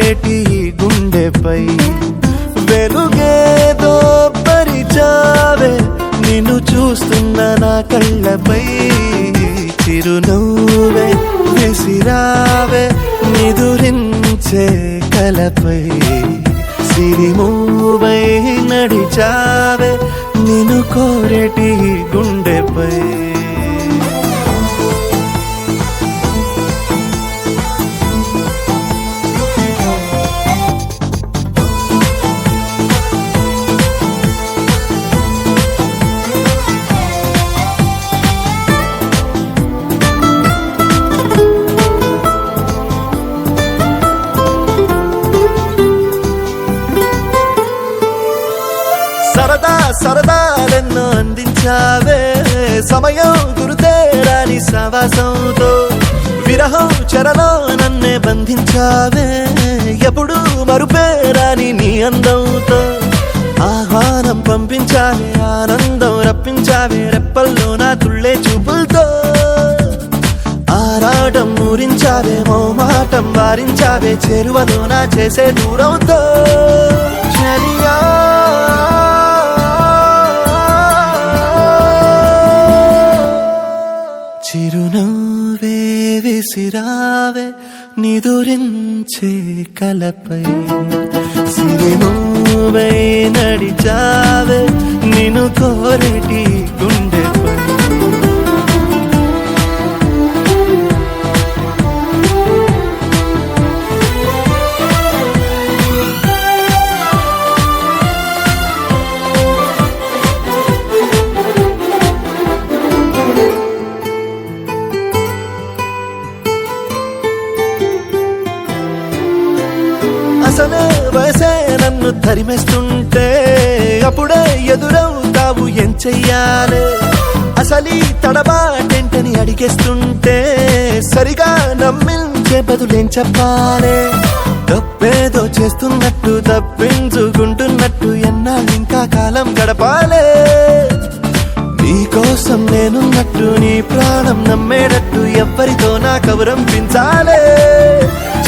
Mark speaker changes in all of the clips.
Speaker 1: కోరేటి గుండెపై వెలుగేదో పరిచావే నిన్ను చూస్తున్న నా కళ్ళపై చిరునవ్వే విసిరావే నిదురించే కలపై సిరిమూవై నడిచావే నిన్ను కోరేటి గుండెపై సరదాలెన్నో అందించావే సమయం గురుతేరాని సవాసంతో విరహం చెరలో నన్నే బంధించావే ఎప్పుడు మరుపేరాని నీ అందంతో ఆహ్వానం పంపించావే ఆనందం రప్పించావే రెప్పల్లో నా తుళ్ళే చూపులతో ఆరాటం ఊరించావే మోమాటం వారించావే చేరువలో నా చేసే దూరంతో చలియా చిరునవ్వే విసిరావే నిదురించే కలపై సిరిమూవై నడిచావే నిన్ను కోరేటి గుండెపై అసలే వయసే నన్ను తరిమేస్తుంటే అప్పుడే ఎదురవుతావు ఏం చెయ్యాలే అసలీ తడబాటెంటని అడిగేస్తుంటే సరిగా నమ్మించే బదులేం చెప్పాలే తప్పేదో చేస్తున్నట్టు తప్పించుకుంటున్నట్టు ఎన్నాళ్ళింకా కాలం గడపాలే నీకోసం నేనున్నట్టు నీ ప్రాణం నమ్మేటట్టు ఎవ్వరితో నా కబురం పించాలే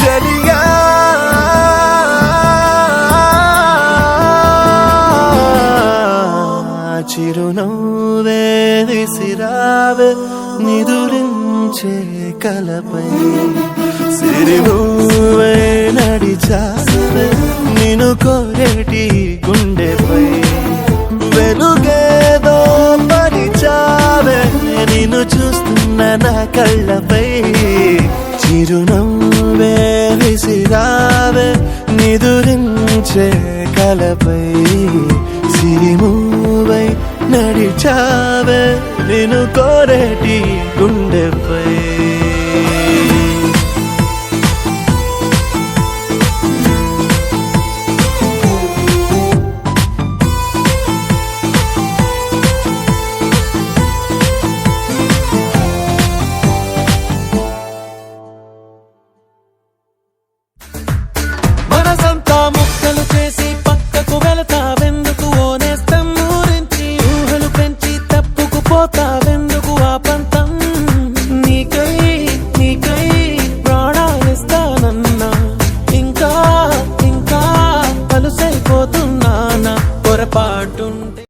Speaker 1: చలియా చిరునవ్వే విసిరావే నిదురించే కలపై సిరిమూవై నడిచావే నిన్ను కోరేటి గుండెపై వెలుగేదో పరిచావే నిన్ను చూస్తున్న నా కళ్ళపై చిరునవ్వే విసిరావే నిదురించే కలపై సిరిమూవై నడిచావే నిన్ను కోరేటి గుండెపై మనసంత